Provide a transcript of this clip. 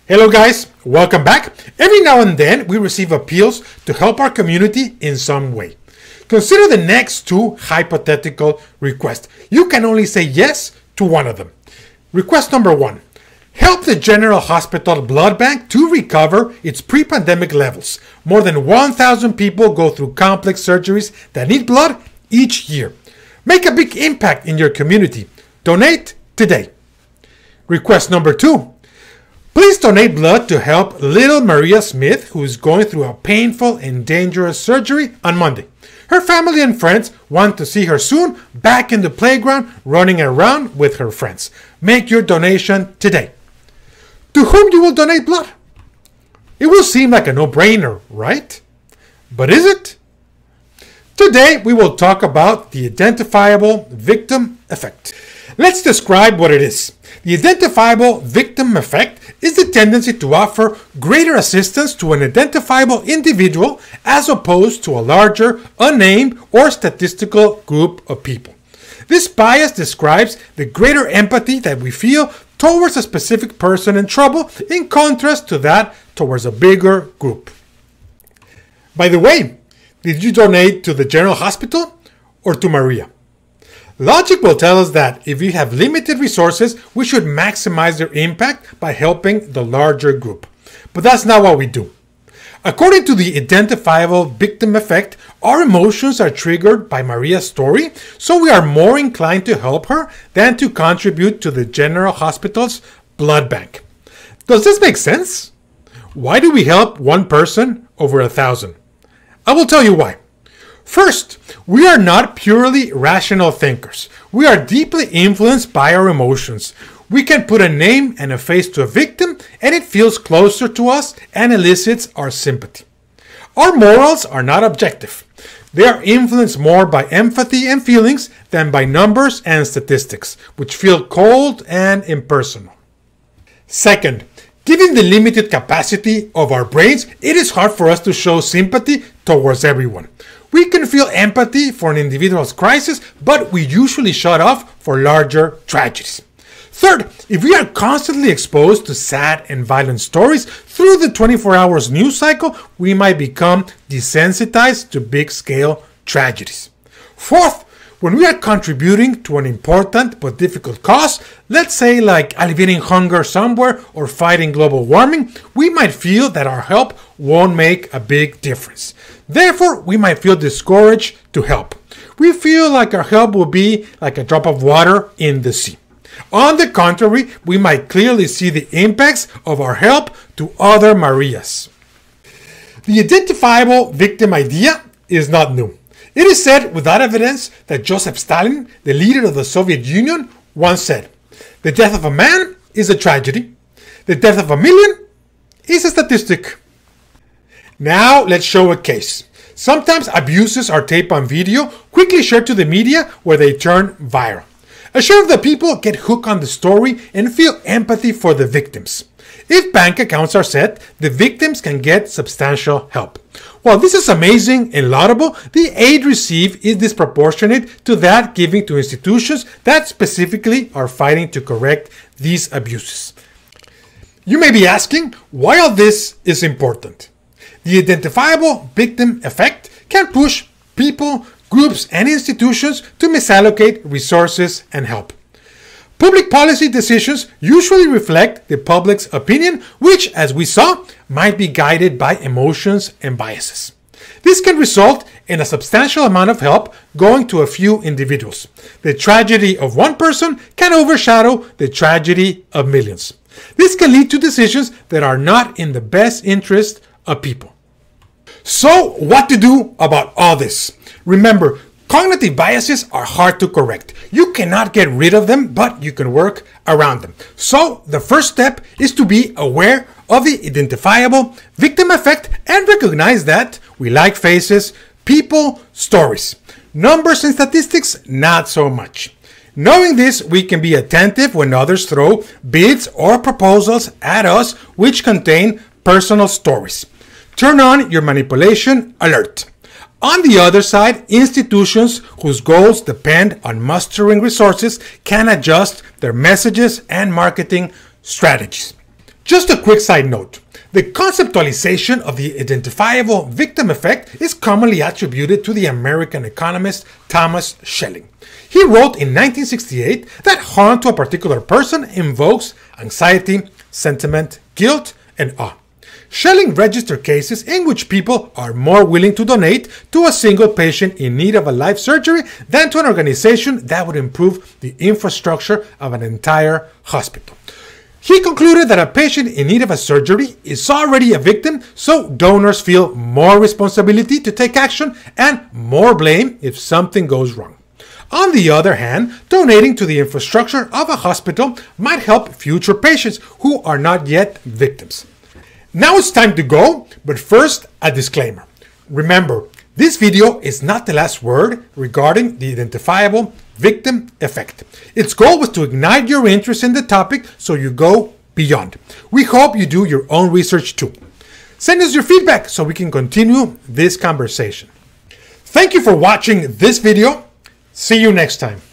Hello guys, welcome back. Every now and then we receive appeals to help our community in some way. Consider the next two hypothetical requests. You can only say yes to one of them. Request number one, help the General Hospital Blood Bank to recover its pre-pandemic levels. More than 1,000 people go through complex surgeries that need blood each year. Make a big impact in your community. Donate today. Request number two, please donate blood to help little Maria Smith, who is going through a painful and dangerous surgery on Monday. Her family and friends want to see her soon back in the playground running around with her friends. Make your donation today. To whom you will donate blood? It will seem like a no-brainer, right? But is it? Today we will talk about the Identifiable Victim Effect. Let's describe what it is. The Identifiable Victim Effect is the tendency to offer greater assistance to an identifiable individual as opposed to a larger, unnamed, or statistical group of people. This bias describes the greater empathy that we feel towards a specific person in trouble in contrast to that towards a bigger group. By the way, did you donate to the General Hospital or to Maria? Logic will tell us that if we have limited resources, we should maximize their impact by helping the larger group. But that's not what we do. According to the Identifiable Victim Effect, our emotions are triggered by Maria's story, so we are more inclined to help her than to contribute to the General Hospital's blood bank. Does this make sense? Why do we help one person over 1,000? I will tell you why. First, we are not purely rational thinkers. We are deeply influenced by our emotions. We can put a name and a face to a victim, and it feels closer to us and elicits our sympathy. Our morals are not objective. They are influenced more by empathy and feelings than by numbers and statistics, which feel cold and impersonal. Second, given the limited capacity of our brains, it is hard for us to show sympathy towards everyone. We can feel empathy for an individual's crisis, but we usually shut off for larger tragedies. Third, if we are constantly exposed to sad and violent stories through the 24 hours news cycle, we might become desensitized to big-scale tragedies. Fourth, when we are contributing to an important but difficult cause, let's say like alleviating hunger somewhere or fighting global warming, we might feel that our help won't make a big difference. Therefore, we might feel discouraged to help. We feel like our help will be like a drop of water in the sea. On the contrary, we might clearly see the impacts of our help to other Marias. The identifiable victim idea is not new. It is said without evidence that Joseph Stalin, the leader of the Soviet Union, once said, "The death of a man is a tragedy. The death of a million is a statistic." Now let's show a case. Sometimes abuses are taped on video, quickly shared to the media, where they turn viral. A share of the people get hooked on the story and feel empathy for the victims. If bank accounts are set, the victims can get substantial help. While this is amazing and laudable, the aid received is disproportionate to that given to institutions that specifically are fighting to correct these abuses. You may be asking why all this is important. The Identifiable Victim Effect can push people, groups, and institutions to misallocate resources and help. Public policy decisions usually reflect the public's opinion, which, as we saw, might be guided by emotions and biases. This can result in a substantial amount of help going to a few individuals. The tragedy of one person can overshadow the tragedy of millions. This can lead to decisions that are not in the best interest of people. So, what to do about all this? Remember, cognitive biases are hard to correct. You cannot get rid of them, but you can work around them. So, the first step is to be aware of the identifiable victim effect and recognize that we like faces, people, stories. Numbers and statistics, not so much. Knowing this, we can be attentive when others throw bids or proposals at us which contain personal stories. Turn on your manipulation alert. On the other side, institutions whose goals depend on mustering resources can adjust their messages and marketing strategies. Just a quick side note. The conceptualization of the identifiable victim effect is commonly attributed to the American economist Thomas Schelling. He wrote in 1968 that harm to a particular person invokes anxiety, sentiment, guilt, and awe. Schelling registered cases in which people are more willing to donate to a single patient in need of a life surgery than to an organization that would improve the infrastructure of an entire hospital. He concluded that a patient in need of a surgery is already a victim, so donors feel more responsibility to take action and more blame if something goes wrong. On the other hand, donating to the infrastructure of a hospital might help future patients who are not yet victims. Now it's time to go, but first, a disclaimer. Remember, this video is not the last word regarding the identifiable victim effect. Its goal was to ignite your interest in the topic so you go beyond. We hope you do your own research too. Send us your feedback so we can continue this conversation. Thank you for watching this video. See you next time.